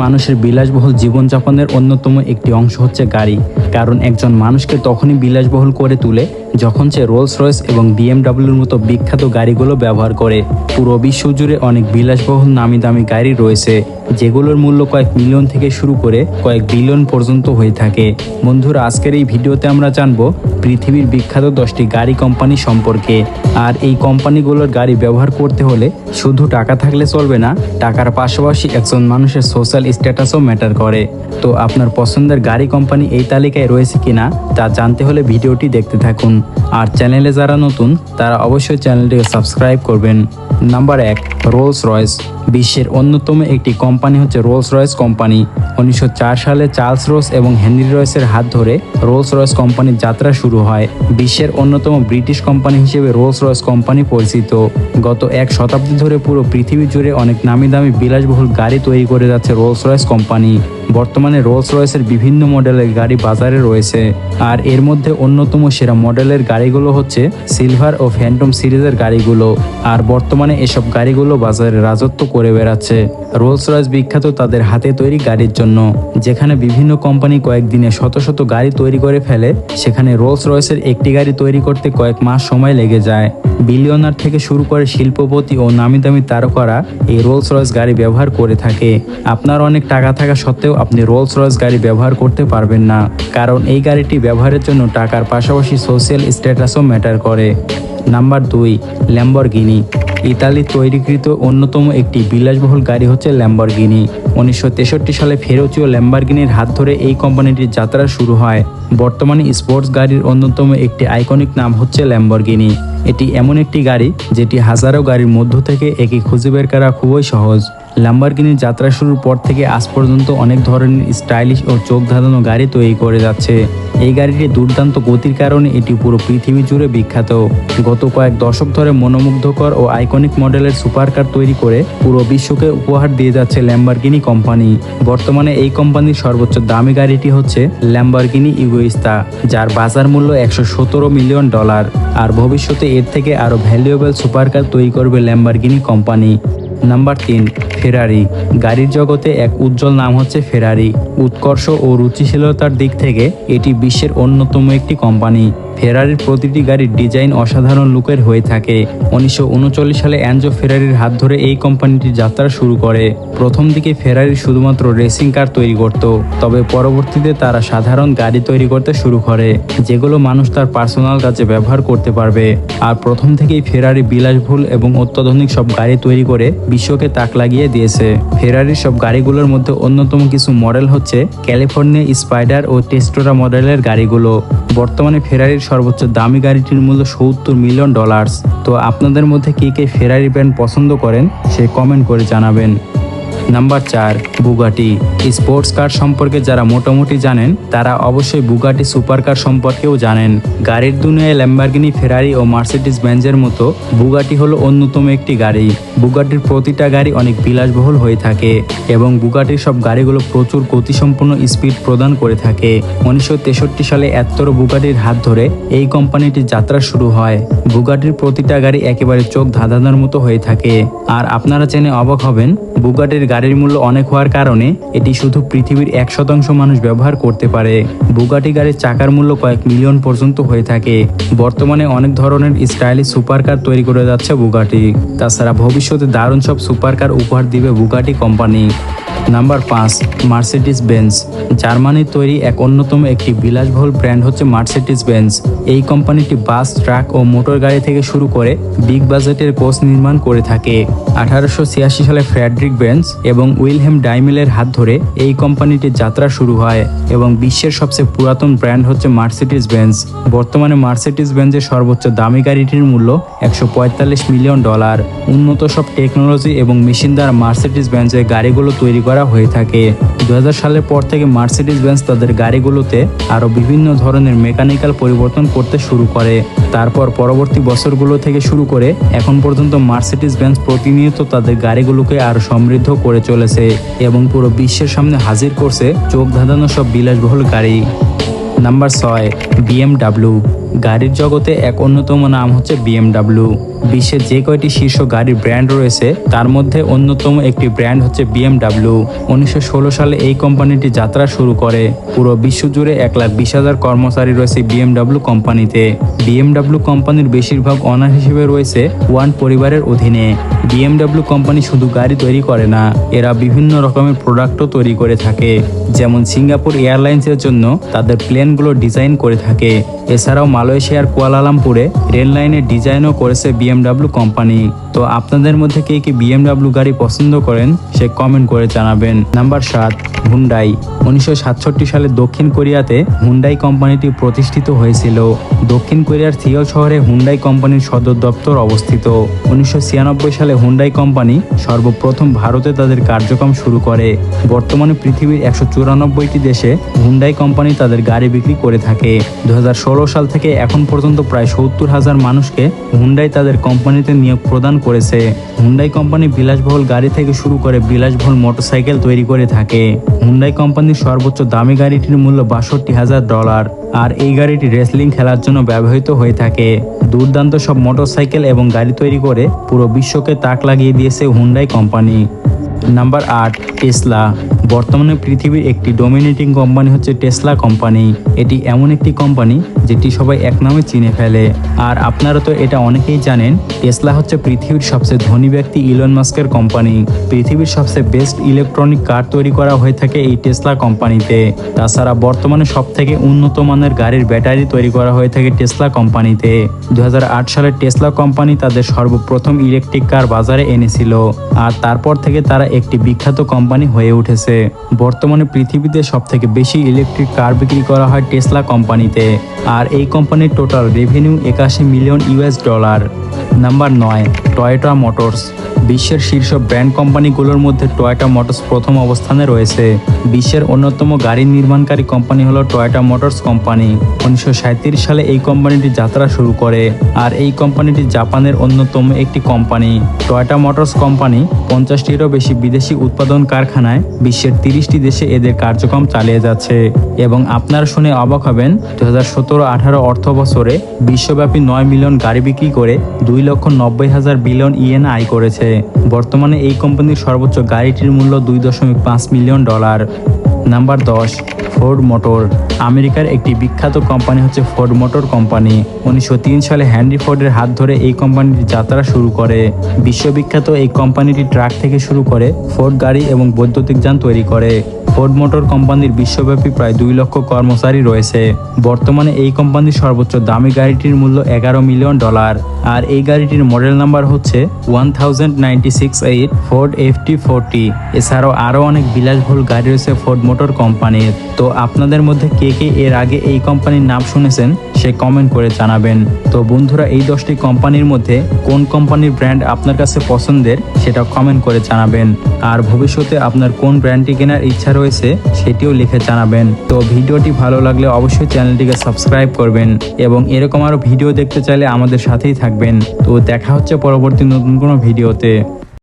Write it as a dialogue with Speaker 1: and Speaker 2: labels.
Speaker 1: মানুষের বিলাসবহুল জীবনযাপনের অন্যতম একটি অংশ হচ্ছে গাড়ি। কারণ একজন মানুষকে তখনই বিলাসবহুল করে তোলে যখন সে রোলস রয়েস এবং বিএমডাব্লিউর মতো বিখ্যাত গাড়িগুলো ব্যবহার করে। পুরো বিশ্ব জুড়ে অনেক বিলাসবহুল নামি দামি গাড়ি রয়েছে, যেগুলোর মূল্য কয়েক মিলিয়ন থেকে শুরু করে কয়েক বিলিয়ন পর্যন্ত হয়ে থাকে। বন্ধুরা, আজকের এই ভিডিওতে আমরা জানবো পৃথিবীর বিখ্যাত 10টি গাড়ি কোম্পানি সম্পর্কে। আর এই কোম্পানিগুলোর গাড়ি ব্যবহার করতে হলে শুধু টাকা থাকলে চলবে না, টাকার পাশাপাশি একজন মানুষের সোশ্যাল স্ট্যাটাসও ম্যাটার করে। তো আপনার পছন্দের গাড়ি কোম্পানি এই তালিকায় রয়েছে কিনা তা জানতে হলে ভিডিওটি দেখতে থাকুন। আর চ্যানেলে যারা নতুন তারা অবশ্যই চ্যানেলটিকে সাবস্ক্রাইব করবেন। Number 1, Rolls Royce. বিশ্বের অন্যতম একটি কোম্পানি হচ্ছে রোলস রয়েস কোম্পানি। 1904 সালে চার্লস রোস এবং হেনরি রয়েসের হাত ধরে রোলস রয়েস কোম্পানির যাত্রা শুরু হয়। বিশ্বের অন্যতম ব্রিটিশ কোম্পানি হিসেবে রোলস রয়েস কোম্পানি পরিচিত। গত এক শতাব্দী ধরে পুরো পৃথিবী জুড়ে অনেক নামি দামি বিলাসবহুল গাড়ি তৈরি করে যাচ্ছে রোলস রয়েস কোম্পানি। বর্তমানে রোলস রয়েসের বিভিন্ন মডেলের গাড়ি বাজারে রয়েছে। আর এর মধ্যে অন্যতম সেরা মডেলের গাড়িগুলো হচ্ছে সিলভার ও ফ্যান্টম সিরিজের গাড়িগুলো। আর বর্তমানে এসব গাড়িগুলো বাজারে রাজত্ব করে বেড়াচ্ছে। রোলস রয়েস বিখ্যাত তাদের হাতে তৈরি গাড়ির জন্য। যেখানে বিভিন্ন কোম্পানি কয়েকদিনে শত শত গাড়ি তৈরি করে ফেলে, সেখানে রোলস রয়েসের একটি গাড়ি তৈরি করতে কয়েক মাস সময় লেগে যায়। বিলিয়নার থেকে শুরু করে শিল্পপতি ও নামি দামি তারকারা এই রোলস রয়েস গাড়ি ব্যবহার করে থাকে। আপনার অনেক টাকা থাকা সত্ত্বেও আপনি রোলস রয়েস গাড়ি ব্যবহার করতে পারবেন না, কারণ এই গাড়িটি ব্যবহারের জন্য টাকার পাশাপাশি সোশ্যাল স্ট্যাটাসও ম্যাটার করে। Number 2, Lamborghini. ইতালির তৈরিকৃত অন্যতম একটি বিলাসবহুল গাড়ি হচ্ছে ল্যাম্বরগিনি। 1963 সালে ফেরুচিও ল্যাম্বরগিনির হাত ধরে এই কোম্পানিটির যাত্রা শুরু হয়। বর্তমানে স্পোর্টস গাড়ির অন্যতম একটি আইকনিক নাম হচ্ছে ল্যাম্বরগিনি। এটি এমন একটি গাড়ি যেটি হাজারো গাড়ির মধ্য থেকে একে খুঁজে বের করা খুবই সহজ। ল্যাম্বরগিনির যাত্রা শুরুর পর থেকে আজ পর্যন্ত অনেক ধরনের স্টাইলিশ ও চোখ ধাঁধানো গাড়ি তৈরি করে যাচ্ছে। এই গাড়িটি দুর্দান্ত গতির কারণে এটি পুরো পৃথিবী জুড়ে বিখ্যাত। গত কয়েক দশক ধরে মনোমুগ্ধকর ও আইকনিক মডেলের সুপারকার তৈরি করে পুরো বিশ্বকে উপহার দিয়ে যাচ্ছে ল্যাম্বরগিনি কোম্পানি। বর্তমানে এই কোম্পানির সর্বোচ্চ দামি গাড়িটি হচ্ছে ল্যাম্বরগিনি ইগোইস্তা, যার বাজার মূল্য $117 মিলিয়ন। আর ভবিষ্যতে এর থেকে আরও ভ্যালুয়েবল সুপারকার তৈরি করবে ল্যাম্বরগিনি কোম্পানি। নাম্বার 3, ফেরারি। গাড়ির জগতে এক উজ্জ্বল নাম হচ্ছে ফেরারি। উৎকর্ষ ও রুচিশীলতার দিক থেকে এটি বিশ্বের অন্যতম একটি কোম্পানি। ফেরারির প্রতিটি গাড়ির ডিজাইন অসাধারণ লুকের হয়ে থাকে। 1939 সালে এনজো ফেরারির হাত ধরে এই কোম্পানিটি যাত্রা শুরু করে। প্রথম দিকে ফেরারি শুধুমাত্র রেসিং কার তৈরি করত, তবে পরবর্তীতে তারা সাধারণ গাড়ি তৈরি করতে শুরু করে, যেগুলো মানুষ তার পার্সোনাল কাজে ব্যবহার করতে পারবে। আর প্রথম থেকেই ফেরারি বিলাসবহুল এবং অত্যাধুনিক সব গাড়ি তৈরি করে বিশ্বকে তাক লাগিয়ে দিয়েছে। ফেরারির সব গাড়িগুলোর মধ্যে অন্যতম কিছু মডেল হচ্ছে ক্যালিফোর্নিয়া স্পাইডার ও টেস্টোরা মডেলের গাড়িগুলো। বর্তমানে ফেরারির সর্বোচ্চ দামি গাড়িটির মূল্য $70 মিলিয়ন। তো আপনাদের মধ্যে কে ফেরারি ব্র্যান্ড পছন্দ করেন সে কমেন্ট করে জানাবেন। Number 4, Bugatti. স্পোর্টস কার সম্পর্কে যারা মোটামুটি জানেন তারা অবশ্যই বুগাটি সুপার কার সম্পর্কেও জানেন। গাড়ির দুনিয়ায় ল্যাম্বরগিনি, ফেরারি ও মার্সিডিজ বেঞ্জের মতো বুগাটি হলো অন্যতম একটি গাড়ি। বুগাটির প্রতিটা গাড়ি অনেক বিলাসবহুল হয়ে থাকে এবং বুগাটির সব গাড়িগুলো প্রচুর গতিসম্পন্ন স্পিড প্রদান করে থাকে। 1963 সালে এত্তর বুগাটির হাত ধরে এই কোম্পানিটির যাত্রা শুরু হয়। বুগাটির প্রতিটা গাড়ি একেবারে চোখ ধাঁধানোর মতো হয়ে থাকে। আর আপনারা জেনে অবাক হবেন, বুগাটির গাড়ির মূল্য অনেক হওয়ার কারণে এটি শুধু পৃথিবীর 1% মানুষ ব্যবহার করতে পারে। বুগাটি গাড়ির চাকার মূল্য কয়েক মিলিয়ন পর্যন্ত হয়ে থাকে। বর্তমানে অনেক ধরনের স্টাইলিশ সুপারকার তৈরি করে যাচ্ছে বুগাটি। তাছাড়া ভবিষ্যতে দারুণ সব সুপারকার উপহার দিবে Bugatti company. Number 5, Mercedes Benz. জার্মানির তৈরি এক অন্যতম একটি বিলাসবহুল ব্র্যান্ড হচ্ছে মার্সিডিজ বেঞ্জ। এই কোম্পানিটি বাস, ট্রাক ও মোটর গাড়ি থেকে শুরু করে বিগ বাজেটের কোচ নির্মাণ করে থাকে। 1886 সালে ফ্রেডরিক বেঞ্জ এবং উইলহেম ডাইমিলের হাত ধরে এই কোম্পানিটির যাত্রা শুরু হয় এবং বিশ্বের সবচেয়ে পুরাতন ব্র্যান্ড হচ্ছে মার্সিডিজ বেঞ্জ। বর্তমানে মার্সিডিজ বেঞ্জের সর্বোচ্চ দামি গাড়িটির মূল্য $145 মিলিয়ন। উন্নত সব টেকনোলজি এবং মেশিন দ্বারা মার্সিডিজ বেঞ্জের গাড়িগুলো তৈরি করা হয়ে থাকে। 2000 সালের পর থেকে মার্সিডিজ বেঞ্জ তাদের গাড়িগুলোতে আরও বিভিন্ন ধরনের মেকানিক্যাল পরিবর্তন করতে শুরু করে। তারপর পরবর্তী বছরগুলো থেকে শুরু করে এখন পর্যন্ত মার্সিডিজ বেঞ্জ প্রতিনিয়ত তাদের গাড়িগুলোকে আরও সমৃদ্ধ করে চলেছে এবং পুরো বিশ্বের সামনে হাজির করছে চোখ ধাঁধানো সব বিলাসবহুল গাড়ি। Number 6, BMW. গাড়ির জগতে এক অন্যতম নাম হচ্ছে বিএমডাব্লিউ। বিশ্বের যে কয়টি শীর্ষ গাড়ির ব্র্যান্ড রয়েছে তার মধ্যে অন্যতম একটি ব্র্যান্ড হচ্ছে BMW। 1916 সালে এই কোম্পানিটি যাত্রা শুরু করে। পুরো বিশ্বজুড়ে 1,20,000 কর্মচারী রয়েছে BMW কোম্পানিতে। BMW কোম্পানির বেশিরভাগ অনার হিসেবে রয়েছে ওয়ান পরিবারের অধীনে। BMW কোম্পানি শুধু গাড়ি তৈরি করে না, এরা বিভিন্ন রকমের প্রোডাক্টও তৈরি করে থাকে। যেমন সিঙ্গাপুর এয়ারলাইন্সের জন্য তাদের প্লেনগুলো ডিজাইন করে থাকে। এছাড়াও মালয়েশিয়ার কুয়ালালামপুরে রেল লাইনের ডিজাইনও করেছে BMW কোম্পানি। তো আপনাদের মধ্যে কে কি BMW গাড়ি পছন্দ করেন সে কমেন্ট করে জানাবেন। Number 7, Hyundai. 1967 সালে দক্ষিণ কোরিয়াতে হুন্ডাই কোম্পানিটি প্রতিষ্ঠিত হয়েছিল। দক্ষিণ কোরিয়ার সিওল শহরে হুন্ডাই কোম্পানির সদর দপ্তর অবস্থিত। 1996 সালে হুন্ডাই কোম্পানি সর্বপ্রথম ভারতে তাদের কার্যক্রম শুরু করে। বর্তমানে পৃথিবীর 194টি দেশে হুন্ডাই কোম্পানি তাদের গাড়ি বিক্রি করে থাকে। 2016 সাল থেকে এখন পর্যন্ত প্রায় 70,000 মানুষকে হুন্ডাই তাদের কোম্পানিতে নিয়োগ প্রদান করেছে। হুন্ডাই কোম্পানি বিলাসবহুল গাড়ি থেকে শুরু করে বিলাসবহুল মোটরসাইকেল তৈরি করে থাকে। হুন্ডাই কোম্পানির সর্বোচ্চ দামি গাড়িটির মূল্য $62,000 আর এই গাড়িটি রেসলিং খেলার জন্য ব্যবহৃত হয়ে থাকে। দুর্দান্ত সব মোটরসাইকেল এবং গাড়ি তৈরি করে পুরো বিশ্বকে তাক লাগিয়ে দিয়েছে হুন্ডাই কোম্পানি। Number 8, Tesla. বর্তমানে পৃথিবীর একটি ডমিনেটিং কোম্পানি হচ্ছে টেসলা কোম্পানি। এটি এমন একটি কোম্পানি যেটি সবাই এক নামে চিনে ফেলে। আর আপনারা তো এটা অনেকেই জানেন, টেসলা হচ্ছে পৃথিবীর সবচেয়ে ধনী ব্যক্তি ইলন মাস্কের কোম্পানি। পৃথিবীর সবচেয়ে বেস্ট ইলেকট্রনিক কার তৈরি করা হয়ে থাকে এই টেসলা কোম্পানিতে। তাছাড়া বর্তমানে সবথেকে উন্নত মানের গাড়ির ব্যাটারি তৈরি করা হয়ে থাকে টেসলা কোম্পানিতে। 2008 সালে টেসলা কোম্পানি তাদের সর্বপ্রথম ইলেকট্রিক কার বাজারে এনেছিল আর তারপর থেকে তারা একটি বিখ্যাত কোম্পানি হয়ে উঠেছে। বর্তমানে পৃথিবীতে সবথেকে বেশি ইলেকট্রিক কার বিক্রি করা হয় টেসলা কোম্পানিতে আর এই কোম্পানির total revenue $81 million. Number 9, Toyota motors. বিশ্বের শীর্ষ ব্র্যান্ড কোম্পানিগুলোর মধ্যে টয়োটা মোটরস প্রথম অবস্থানে রয়েছে। বিশ্বের অন্যতম গাড়ি নির্মাণকারী কোম্পানি হলো টয়োটা মোটরস কোম্পানি। 1937 সালে এই কোম্পানিটি যাত্রা শুরু করে আর এই কোম্পানিটি জাপানের অন্যতম একটি কোম্পানি। টয়োটা মোটরস কোম্পানি 50টিরও বেশি বিদেশি উৎপাদন কারখানায় বিশ্বের 30টি দেশে এদের কার্যক্রম চালিয়ে যাচ্ছে। এবং আপনারা শুনে অবাক হবেন, 2017-18 অর্থ বছরে বিশ্বব্যাপী 9 মিলিয়ন গাড়ি বিক্রি করে 2,90,000 বিলিয়ন ইয়েন আয় করেছে। বর্তমানে এই কোম্পানির সর্বোচ্চ গাড়িটির মূল্য $2.5 মিলিয়ন। Number 10, Ford motor. আমেরিকার একটি বিখ্যাত কোম্পানি হচ্ছে ফোর্ড মোটর কোম্পানি। 1903 সালে হেনরি ফোর্ডের হাত ধরে এই কোম্পানিটি যাত্রা শুরু করে। বিশ্ববিখ্যাত এই কোম্পানিটি ট্রাক থেকে শুরু করে ফোর্ড গাড়ি এবং বৈদ্যুতিক যান তৈরি করে। ফোর্ড মোটর কোম্পানির বিশ্বব্যাপী প্রায় 2 লক্ষ কর্মচারী রয়েছে। বর্তমানে এই কোম্পানির সর্বোচ্চ দামি গাড়িটির মূল্য $11 মিলিয়ন আর এই গাড়িটির মডেল নাম্বার হচ্ছে 1096 ফোর্ড FT40। এছাড়াও আরও অনেক বিলাসবহুল গাড়ি রয়েছে ফোর্ড মোটর কোম্পানির। তো আপনাদের মধ্যে কে কে এর আগে এই কোম্পানির নাম শুনেছেন সে কমেন্ট করে জানাবেন। তো বন্ধুরা, এই 10টি কোম্পানির মধ্যে কোন কোম্পানির ব্র্যান্ড আপনার কাছে পছন্দের সেটা কমেন্ট করে জানাবেন। আর ভবিষ্যতে আপনার কোন ব্র্যান্ডটি কেনার ইচ্ছা রয়েছে সেটিও লিখে জানাবেন। তো ভিডিওটি ভালো লাগলে অবশ্যই চ্যানেলটিকে সাবস্ক্রাইব করবেন এবং এরকম আরও ভিডিও দেখতে চাইলে আমাদের সাথেই থাকবেন। তো দেখা হচ্ছে পরবর্তী নতুন কোনো ভিডিওতে।